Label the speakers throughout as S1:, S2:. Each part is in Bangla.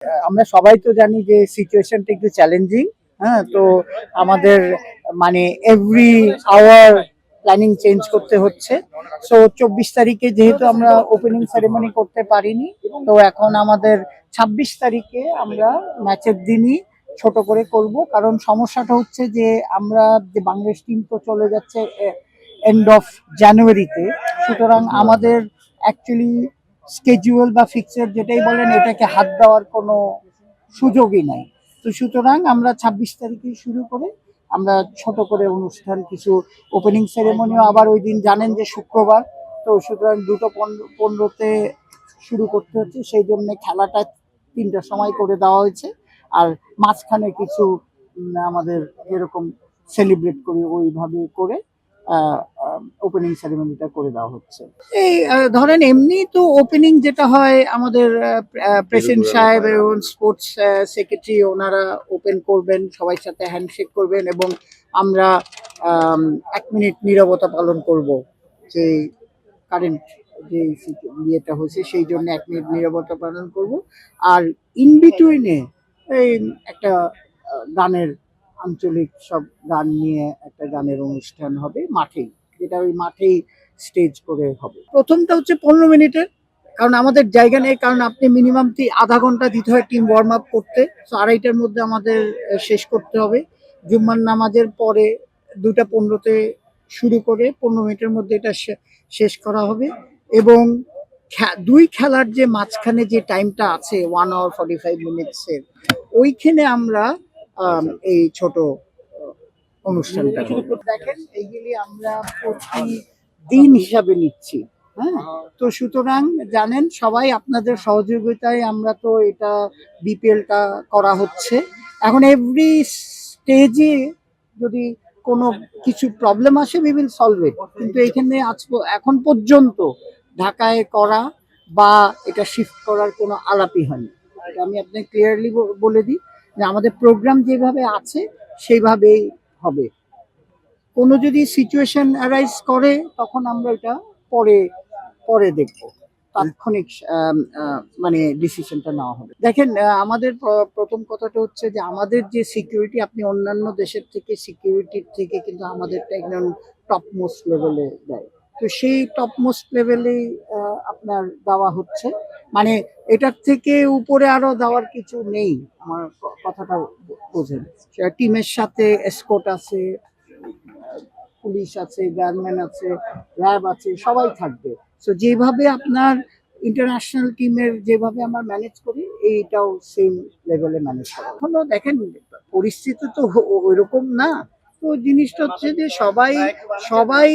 S1: আমরা সবাই তো জানি যে সিচুয়েশনটা একটু চ্যালেঞ্জিং। হ্যাঁ, তো আমাদের মানে এভরি আওয়ার প্ল্যানিং চেঞ্জ করতে হচ্ছে। সো 24 তারিখে যেহেতু আমরা ওপেনিং সেরেমনি করতে পারিনি, তো এখন আমাদের 26 তারিখে আমরা ম্যাচের দিনই ছোট করে করব। কারণ সমস্যাটা হচ্ছে যে আমরা যে বাংলাদেশ টিম তো চলে যাচ্ছে এন্ড অফ জানুয়ারিতে। সুতরাং আমাদের অ্যাকচুয়ালি স্কেজুয়াল বা ফিক্সচার যেটাই বলেন এটাকে হাত দেওয়ার কোনো সুযোগই নাই। তো সুতরাং আমরা 26 তারিখে শুরু করে আমরা ছোট করে অনুষ্ঠান কিছু ওপেনিং সেরেমনিও আবার ওই দিন জানেন যে শুক্রবার, তো সুতরাং 2:15-তে শুরু করতে হচ্ছে, সেই জন্য খেলাটা 3টার সময় করে দেওয়া হয়েছে। আর মাঝখানে কিছু আমাদের যেরকম সেলিব্রেট করি ওইভাবে করে ওপেনিং সেরেমনিটা করে দেওয়া হচ্ছে। এই ধরেন এমনি তো ওপেনিং যেটা হয় আমাদের প্রেসিডেন্ট সাহেব এবং স্পোর্টস সেক্রেটারি ওনারা ওপেন করবেন, সবার সাথে হ্যান্ডশেক করবেন এবং আমরা 1 মিনিট নীরবতা পালন করব। যে কারেন্ট যে ইয়েটা হয়েছে সেই জন্য 1 মিনিট নীরবতা পালন করব। আর ইন বিটুইনে এই একটা গানের আঞ্চলিক সব গান নিয়ে একটা গানের অনুষ্ঠান হবে মাঠেই, যেটা ওই মাঠেই স্টেজ করে হবে। প্রথমটা হচ্ছে 15 মিনিটের, কারণ আমাদের জায়গা নেই, কারণ আপনি মিনিমাম আধা ঘন্টা দিতে হয় টিম ওয়ার্ম আপ করতে। তো 2:30টার মধ্যে আমাদের শেষ করতে হবে। জুম্মার নামাজের পরে 2:15-তে শুরু করে 15 মিনিটের মধ্যে এটা শেষ করা হবে। এবং দুই খেলার যে মাঝখানে যে টাইমটা আছে 1 hour 45 minutes-এর, ওইখানে আমরা এই ছোট অনুষ্ঠানটা দেখেন এইগুলি আমরা প্রতিদিন হিসাবে নিচ্ছি। হ্যাঁ, তো সুতরাং জানেন সবাই আপনাদের সহযোগিতায় আমরা তো এটা বিপিএলটা করা হচ্ছে। এখন এভরি স্টেজে যদি কোনো কিছু প্রবলেম আসে উই উইল সলভ ইট, কিন্তু এখানে এখন পর্যন্ত ঢাকায় করা বা এটা শিফট করার কোনো আলাপই হয়নি। আমি আপনাকে ক্লিয়ারলি বলে দিই যে আমাদের প্রোগ্রাম যেভাবে আছে সেইভাবেই হবে। কোনো যদি সিচুয়েশন অ্যারাইজ করে তখন আমরা এটা পরে পরে দেখব, তাৎক্ষণিক মানে ডিসিশনটা নেওয়া হবে। দেখেন আমাদের প্রথম কথাটা হচ্ছে যে আমাদের যে সিকিউরিটি, আপনি অন্যান্য দেশের থেকে সিকিউরিটির থেকে কিন্তু আমাদেরটা একদম টপ মোস্ট লেভেলে দেয়। তো সেই টপ মোস্ট লেভেলেই আপনার দেওয়া হচ্ছে, মানে এটার থেকে উপরে আরো দেওয়ার কিছু নেই। আমার কথাটা বোঝেন, টিমের সাথে এসকোর্ট আছে, পুলিশ আছে, গানম্যান আছে, র্যাব আছে, সবাই থাকবে। সো যেভাবে আপনার ইন্টারন্যাশনাল টিমের যেভাবে আমরা ম্যানেজ করি এইটাও সেম লেভেলে ম্যানেজ করা। এখনো দেখেন পরিস্থিতি তো ওইরকম না। তো জিনিসটা হচ্ছে যে সবাই সবাই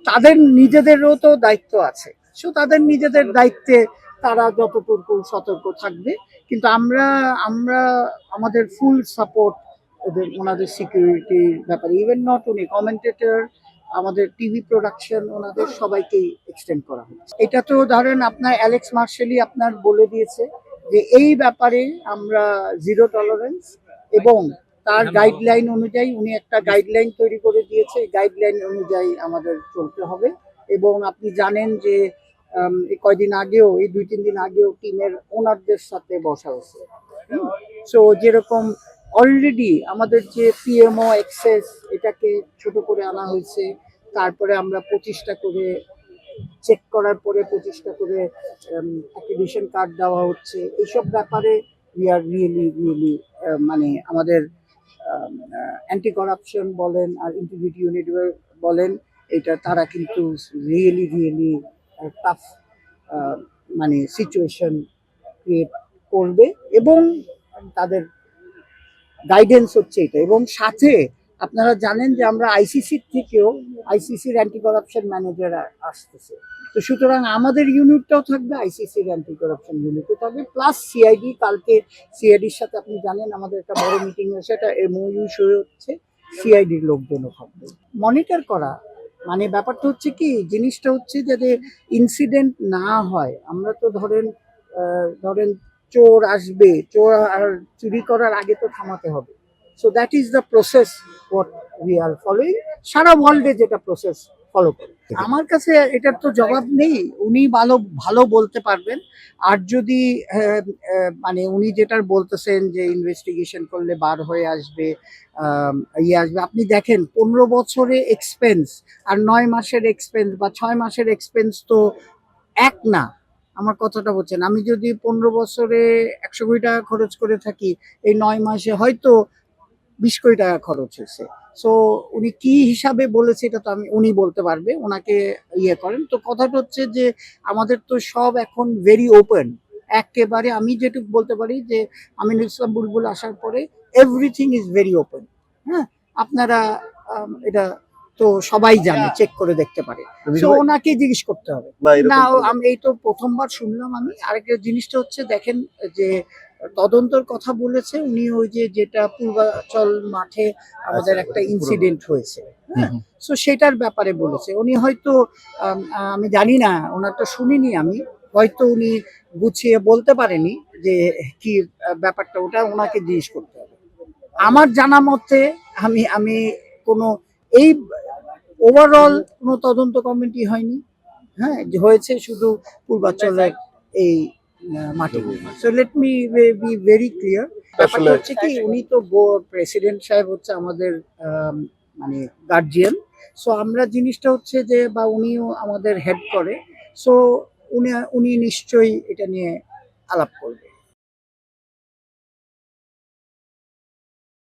S1: তাদের নিজেদেরও তো দায়িত্ব আছে। সো তাদের নিজেদের দায়িত্বে তারা যতটুকু সতর্ক থাকবে, কিন্তু আমরা আমরা আমাদের ফুল সাপোর্ট ওনাদের সিকিউরিটির ব্যাপারে, ইভেন নট উনি কমেন্টেটর, আমাদের টিভি প্রোডাকশন, ওনাদের সবাইকেই এক্সটেন্ড করা হচ্ছে। এটা তো ধরেন আপনার অ্যালেক্স মার্শালি আপনার বলে দিয়েছে যে এই ব্যাপারে আমরা জিরো টলারেন্স, এবং তার গাইডলাইন অনুযায়ী উনি একটা গাইডলাইন তৈরি করে দিয়েছে, গাইডলাইন অনুযায়ী আমাদের চলতে হবে। এবং আপনি জানেন যে এই কয়দিন আগেও, এই 2-3 দিন আগেও টিমের ওনারদের সাথে বসা হয়েছে। সো যেরকম অলরেডি আমাদের যে পিএমও এক্সেস এটাকে ছোট করে আনা হয়েছে, তারপরে আমরা 25টা করে চেক করার পরে 25টা করে অ্যাক্রিডিটেশন কার্ড দেওয়া হচ্ছে। এইসব ব্যাপারে উই আর রিয়েলি মানে আমাদের অ্যান্টি করাপশন বলেন আর ইন্টিগ্রিটি ইউনিট বলেন, এটা তারা কিন্তু রিয়েলি টাফ মানে সিচুয়েশন ক্রিয়েট করবে, এবং তাদের গাইডেন্স হচ্ছে এটা। এবং সাথে আপনারা জানেন যে আমরা আইসিসির থেকেও আইসিসির অ্যান্টি করাপশন ম্যানেজার আসতেছে। তো সুতরাং আমাদের ইউনিটটাও থাকবে, আইসিসির অ্যান্টি করাপশন ইউনিটও থাকবে, প্লাস সিআইডি। কালকে সিআইডির সাথে আপনি জানেন আমাদের একটা বড় মিটিং হয়েছে, একটা এমওইউ শুরু হচ্ছে, সিআইডির লোকজনও থাকবে মনিটর করা। মানে ব্যাপারটা হচ্ছে কি, জিনিসটা হচ্ছে যাতে ইনসিডেন্ট না হয়। আমরা তো ধরেন ধরেন চোর আসবে, চোর আর চুরি করার আগে তো থামাতে হবে। So that is the process what we are following, সারা ওয়ার্ল্ডে যেটা প্রসেস ফলো করে। আমার কাছে এটার তো জবাব নেই, উনি ভালো ভালো বলতে পারবেন। আর যদি মানে উনি যেটা বলতেছেন যে ইনভেস্টিগেশন করলে বার হয়ে আসবে, ইয়ে আসবে, আপনি দেখেন 15 বছরে এক্সপেন্স আর 9 মাসের এক্সপেন্স বা 6 মাসের এক্সপেন্স তো এক না। আমার কথাটা বলছেন, আমি যদি 15 বছরে 100 কোটি টাকা খরচ করে থাকি, এই 9 মাসে হয়তো 20 কোটি টাকা খরচ হয়েছে। সো উনি কি হিসাবে বলেছে এটা তো উনি বলতে পারবে, ওনাকে ইয়ে করেন। তো কথাটা হচ্ছে যে আমাদের তো সব এখন ভেরি ওপেন, একেবারে আমি যেটুকু বলতে পারি যে আমিনুল ইসলাম বুলবুল আসার পরে এভরিথিং ইজ ভেরি ওপেন। হ্যাঁ, আপনারা এটা তো সবাই জানে, চেক করে দেখতে পারে। তো ওনাকে জিজ্ঞেস করতে হবে না, আমি এই তো প্রথমবার শুনলাম। আমি আরেকটা জিনিসটা হচ্ছে দেখেন যে তদন্তর কথা বলেছে উনি, ওই যে যেটা পূর্বাচল মাঠে আমাদের একটা ইনসিডেন্ট হয়েছে, হ্যাঁ, সো সেটার ব্যাপারে বলেছে উনি। হয়তো আমি জানি না, ওনারটা শুনিনি আমি, হয়তো উনি গুছিয়ে বলতে পারেনি যে কি ব্যাপারটা, ওটা ওনাকে জিজ্ঞেস করতে হবে। আমার জানা মতে আমি আমি কোনো এই ওভারঅল কোনো তদন্ত কমিটি হয়নি, হ্যাঁ, যে হয়েছে শুধু পূর্বাচলের এই মাটি। So let me be very clear. ব্যাপারটা হচ্ছে কি, উনি তো প্রেসিডেন্ট সাহেব হচ্ছে আমাদের মানে গার্জিয়ান। সো আমরা জিনিসটা হচ্ছে যে, বা উনিও আমাদের হেড করে, সো উনি উনি নিশ্চয়ই এটা নিয়ে আলাপ করবে।